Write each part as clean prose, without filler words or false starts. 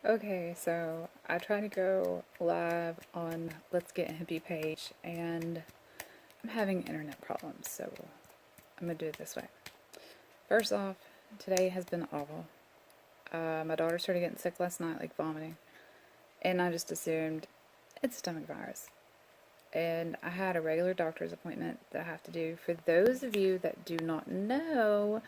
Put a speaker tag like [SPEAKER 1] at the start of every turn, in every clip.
[SPEAKER 1] Okay, so I tried to go live on Let's Get Hippie page, and I'm having internet problems, so I'm gonna do it this way. First off, today has been awful. My daughter started getting sick last night, like vomiting, and I just assumed it's stomach virus. And I had a regular doctor's appointment that I have to do. For those of you that do not know,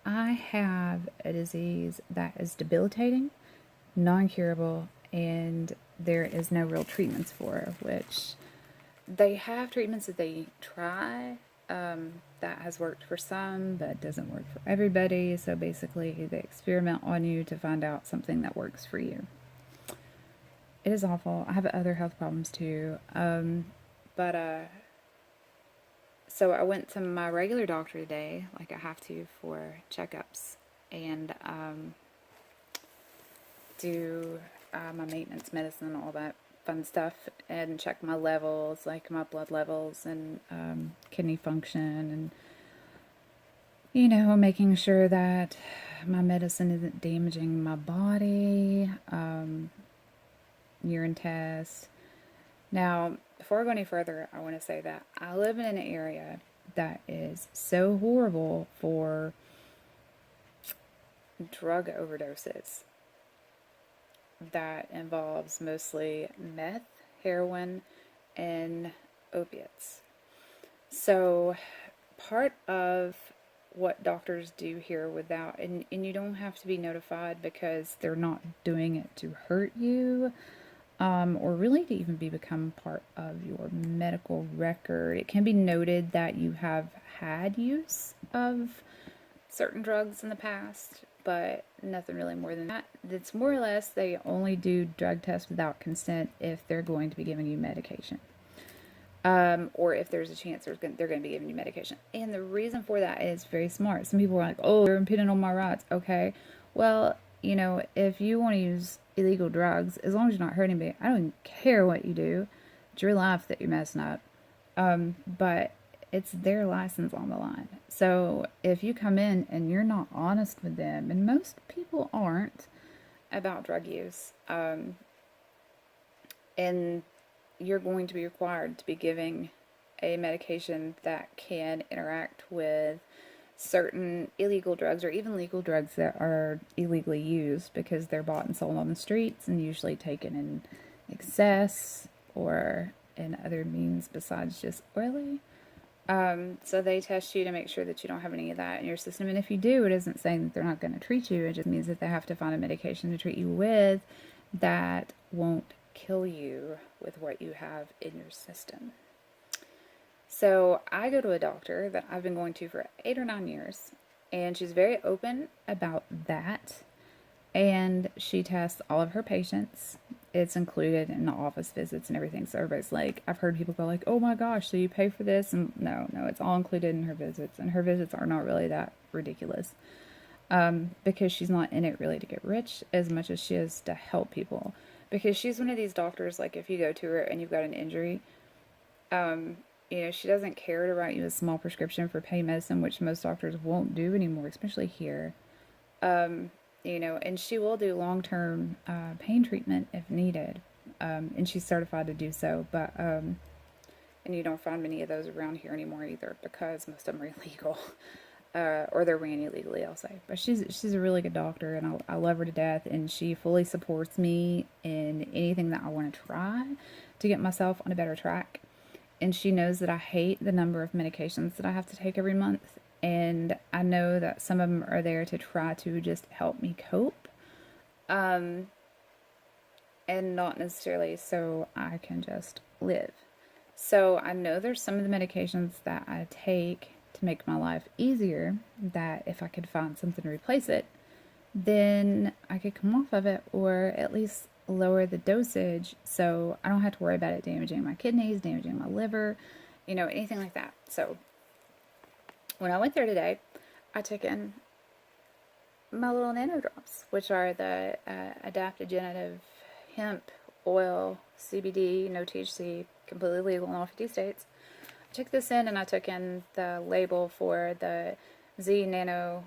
[SPEAKER 1] I have a disease that is debilitating, non-curable, and there is no real treatments for, which they have treatments that they try, that has worked for some but doesn't work for everybody. So basically they experiment on you to find out something that works for you. It is awful. I have other health problems too, but so I went to my regular doctor today, like I have to, for checkups and do my maintenance medicine, all that fun stuff, and check my levels, like my blood levels and kidney function, and making sure that my medicine isn't damaging my body, urine tests. Now, before I go any further, I want to say that I live in an area that is so horrible for drug overdoses. That involves mostly meth, heroin, and opiates. So, part of what doctors do here without, and you don't have to be notified because they're not doing it to hurt you, or really to even become part of your medical record. It can be noted that you have had use of certain drugs in the past, but nothing really more than that. It's more or less they only do drug tests without consent if they're going to be giving you medication. Or if there's a chance they're going to be giving you medication. And the reason for that is very smart. Some people are like, oh, you're impeding on my rights. Okay. Well, if you want to use illegal drugs, as long as you're not hurting me, I don't care what you do. It's your life that you're messing up. But it's their license on the line. So if you come in and you're not honest with them, and most people aren't about drug use, and you're going to be required to be giving a medication that can interact with certain illegal drugs or even legal drugs that are illegally used because they're bought and sold on the streets and usually taken in excess or in other means besides just oily. So they test you to make sure that you don't have any of that in your system. And if you do, it isn't saying that they're not going to treat you. It just means that they have to find a medication to treat you with that won't kill you with what you have in your system. So I go to a doctor that I've been going to for 8 or 9 years, and she's very open about that. And she tests all of her patients. It's included in the office visits and everything. So everybody's like, I've heard people go like, oh my gosh, so you pay for this? And no, it's all included in her visits. And her visits are not really that ridiculous. Because she's not in it really to get rich as much as she is to help people. Because she's one of these doctors, like if you go to her and you've got an injury, she doesn't care to write you a small prescription for pain medicine, which most doctors won't do anymore, especially here. And she will do long-term pain treatment if needed, and she's certified to do so. But and you don't find many of those around here anymore either because most of them are illegal, or they're ran illegally, I'll say. But she's a really good doctor, and I love her to death, and she fully supports me in anything that I want to try to get myself on a better track. And she knows that I hate the number of medications that I have to take every month. And I know that some of them are there to try to just help me cope. And not necessarily so I can just live. So I know there's some of the medications that I take to make my life easier that if I could find something to replace it, then I could come off of it or at least lower the dosage so I don't have to worry about it damaging my kidneys, damaging my liver, anything like that. So when I went there today, I took in my little Nano Drops, which are the adaptogenitive hemp oil, CBD, no THC, completely legal in all 50 states. I took this in and I took in the label for the Z Nano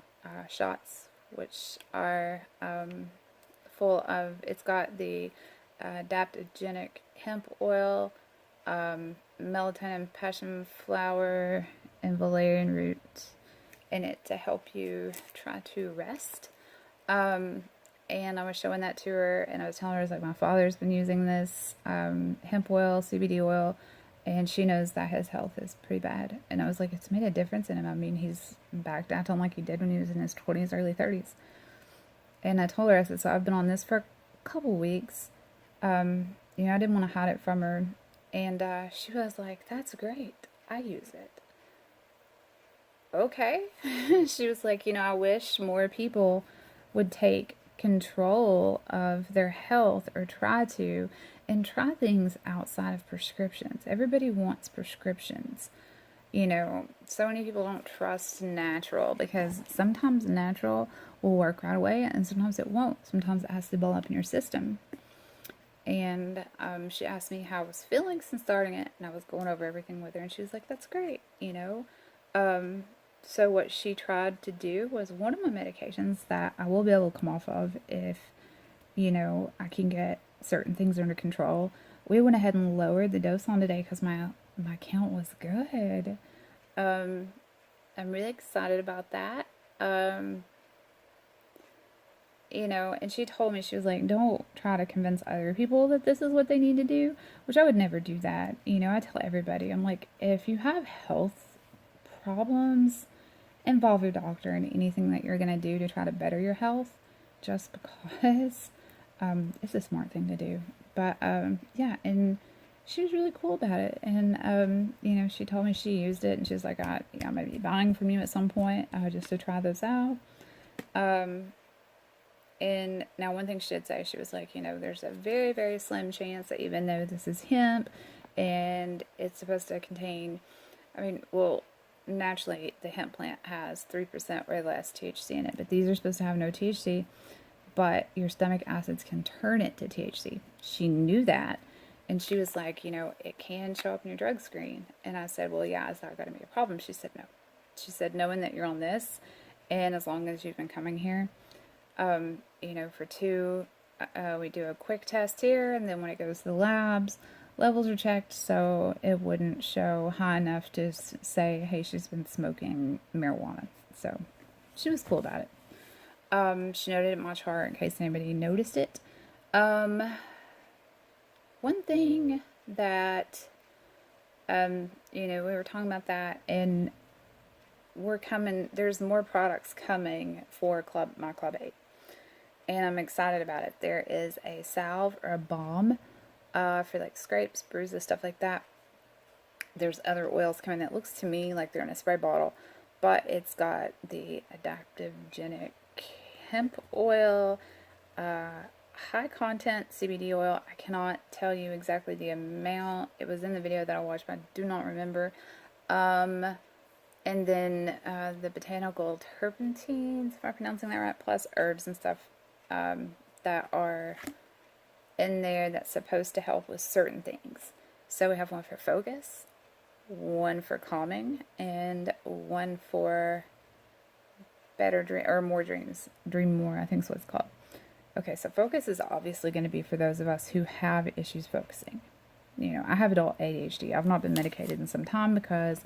[SPEAKER 1] shots, which are full of, it's got the adaptogenic hemp oil, melatonin, passion flower, and valerian root in it to help you try to rest. And I was showing that to her, and I was telling her, I was like, my father's been using this hemp oil, CBD oil, and she knows that his health is pretty bad. And I was like, it's made a difference in him. I mean, he's back down to like he did when he was in his 20s, early 30s. And I told her, I said, so I've been on this for a couple weeks. You know, I didn't want to hide it from her. And she was like, that's great. I use it. Okay. She was like, you know, I wish more people would take control of their health, or try to, and try things outside of prescriptions. Everybody wants prescriptions. You know, so many people don't trust natural, because sometimes natural will work right away and sometimes it won't. Sometimes it has to build up in your system. And she asked me how I was feeling since starting it, and I was going over everything with her, and she was like, that's great, you know. So what she tried to do was one of my medications that I will be able to come off of if, you know, I can get certain things under control. We went ahead and lowered the dose on today because my count was good. I'm really excited about that. You know, and she told me, she was like, don't try to convince other people that this is what they need to do, which I would never do that. You know, I tell everybody, I'm like, if you have health problems, involve your doctor in anything that you're going to do to try to better your health, just because it's a smart thing to do. But yeah, and she was really cool about it. And you know, she told me she used it, and she was like, I may be buying from you at some point just to try those out. And now one thing she did say, she was like, you know, there's a very, very slim chance that even though this is hemp and it's supposed to contain, I mean, well, naturally the hemp plant has 3% or less THC in it, but these are supposed to have no THC, but your stomach acids can turn it to THC. She knew that. And she was like, you know, it can show up in your drug screen. And I said, well, yeah, is that going to be a problem? She said, no. She said, knowing that you're on this, and as long as you've been coming here, you know, for 2, we do a quick test here, and then when it goes to the labs, levels are checked, so it wouldn't show high enough to say, hey, she's been smoking marijuana. So she was cool about it. She noted it in my chart in case anybody noticed it. One thing that, you know, we were talking about that, and there's more products coming for my Club 8. And I'm excited about it. There is a salve or a balm for like scrapes, bruises, stuff like that. There's other oils coming that looks to me like they're in a spray bottle, but it's got the adaptogenic hemp oil, high content CBD oil. I cannot tell you exactly the amount. It was in the video that I watched, but I do not remember. And then the botanical terpenes, if I'm pronouncing that right, plus herbs and stuff that are in there that's supposed to help with certain things. So we have one for focus, one for calming, and one for better dream, or more dreams. Dream more, I think is what it's called. Okay, so focus is obviously going to be for those of us who have issues focusing. You know, I have adult ADHD. I've not been medicated in some time because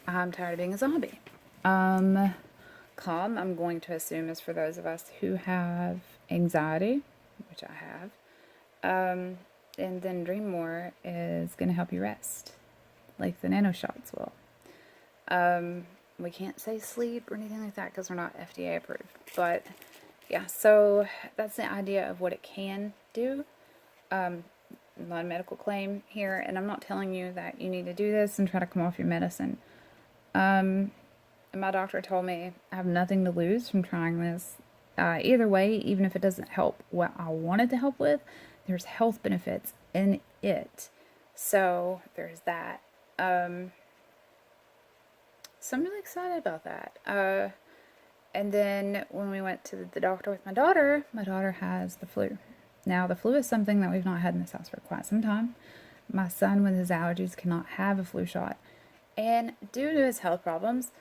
[SPEAKER 1] I'm tired of being a zombie. Calm, I'm going to assume, is for those of us who have anxiety, which I have. And then Dream More is going to help you rest, like the nano shots will. We can't say sleep or anything like that because we're not FDA approved. But yeah, so that's the idea of what it can do. Not a medical claim here, and I'm not telling you that you need to do this and try to come off your medicine. My doctor told me I have nothing to lose from trying this. Either way, even if it doesn't help what I wanted to help with, there's health benefits in it. So there's that. So I'm really excited about that. And then when we went to the doctor with my daughter has the flu. Now, the flu is something that we've not had in this house for quite some time. My son, with his allergies, cannot have a flu shot. And due to his health problems,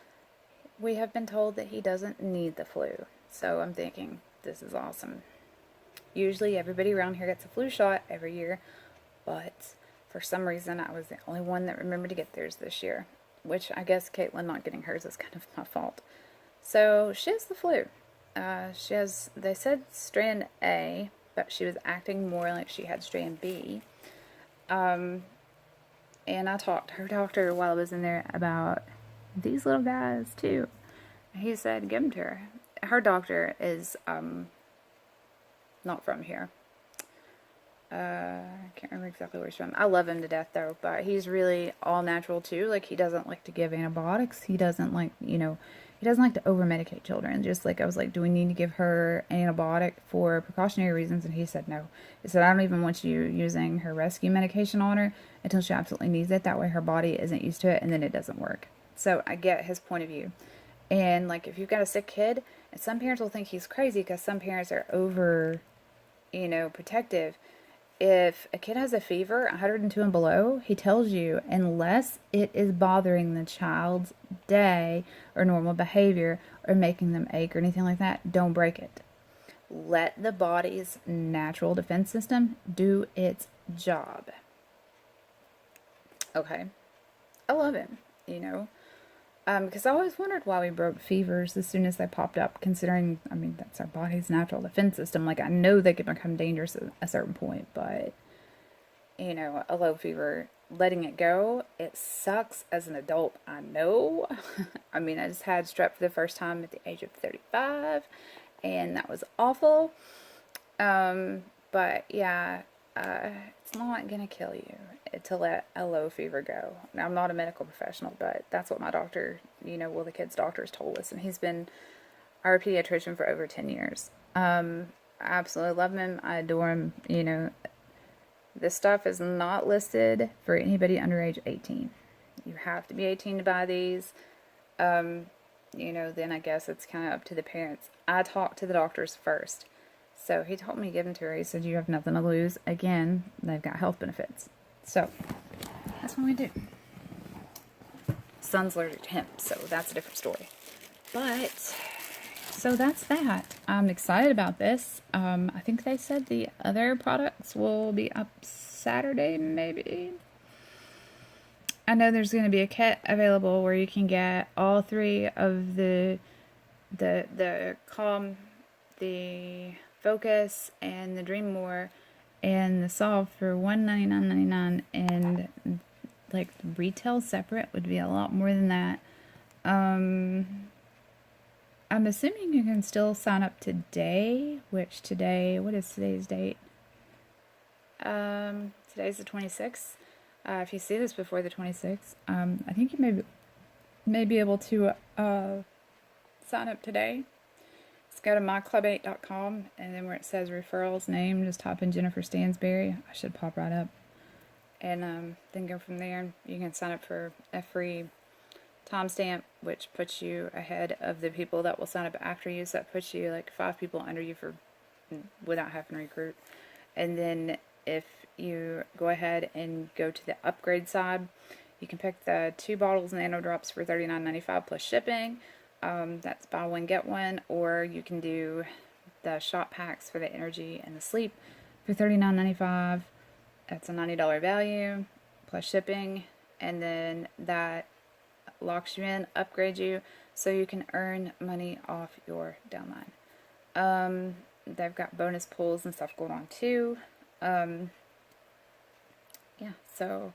[SPEAKER 1] we have been told that he doesn't need the flu. So I'm thinking, this is awesome. Usually everybody around here gets a flu shot every year, but for some reason I was the only one that remembered to get theirs this year, which I guess Caitlin not getting hers is kind of my fault. So she has the flu. They said strand A, but she was acting more like she had strand B. And I talked to her doctor while I was in there about these little guys too. He said, give them to her. Her doctor is not from here. I can't remember exactly where he's from. I love him to death though, but he's really all natural too. Like, he doesn't like to give antibiotics. He doesn't like, he doesn't like to over medicate children. Just like I was like, do we need to give her an antibiotic for precautionary reasons? And he said no. He said, I don't even want you using her rescue medication on her until she absolutely needs it. That way her body isn't used to it and then it doesn't work. So I get his point of view. And like, if you've got a sick kid, and some parents will think he's crazy because some parents are over, protective. If a kid has a fever, 102 and below, he tells you, unless it is bothering the child's day or normal behavior or making them ache or anything like that, don't break it. Let the body's natural defense system do its job. Okay. I love him, because I always wondered why we broke fevers as soon as they popped up, considering, that's our body's natural defense system. Like, I know they can become dangerous at a certain point, but, a low fever, letting it go, it sucks as an adult, I know. I just had strep for the first time at the age of 35, and that was awful. But, yeah, it's not going to kill you to let a low fever go. Now, I'm not a medical professional, but that's what my doctor, the kid's doctor has told us. And he's been our pediatrician for over 10 years. I absolutely love him. I adore him. This stuff is not listed for anybody under age 18. You have to be 18 to buy these. Then I guess it's kind of up to the parents. I talked to the doctors first. So he told me to give them to her. He said, you have nothing to lose. Again, they've got health benefits. So that's what we do. Son's allergic to hemp, so that's a different story. But, so that's that. I'm excited about this. I think they said the other products will be up Saturday, maybe. I know there's going to be a kit available where you can get all three of the Calm, the Focus, and the Dream More, and the Solve for $199.99, and like retail separate would be a lot more than that. I'm assuming you can still sign up today, what is today's date? Today's the 26th. If you see this before the 26th, I think you may be able to sign up today. Just go to myclub8.com, and then where it says referrals name, just type in Jennifer Stansberry. I should pop right up. And then go from there. You can sign up for a free timestamp, which puts you ahead of the people that will sign up after you. So that puts you like 5 people under you without having to recruit. And then if you go ahead and go to the upgrade side, you can pick the 2 bottles Nano Drops for $39.95 plus shipping. That's buy one get one, or you can do the shot packs for the energy and the sleep for $39.95. That's a $90 value plus shipping, and then that locks you in, upgrades you, so you can earn money off your downline. They've got bonus pulls and stuff going on too. Yeah, so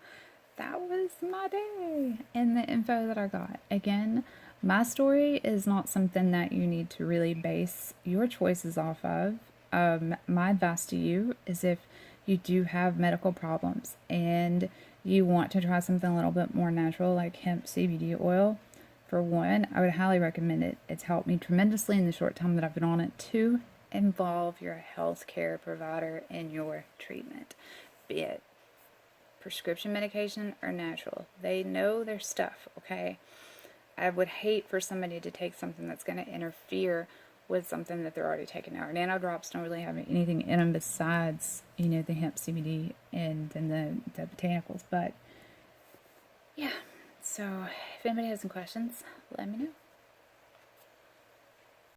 [SPEAKER 1] that was my day and the info that I got. Again, my story is not something that you need to really base your choices off of. My advice to you is, if you do have medical problems and you want to try something a little bit more natural like hemp CBD oil, for one, I would highly recommend it. It's helped me tremendously in the short time that I've been on it. 2, involve your healthcare provider in your treatment, be it prescription medication or natural. They know their stuff, okay? I would hate for somebody to take something that's going to interfere with something that they're already taking. Our Nano Drops don't really have anything in them besides, the hemp CBD and then the botanicals. But, yeah. So, if anybody has some questions, let me know.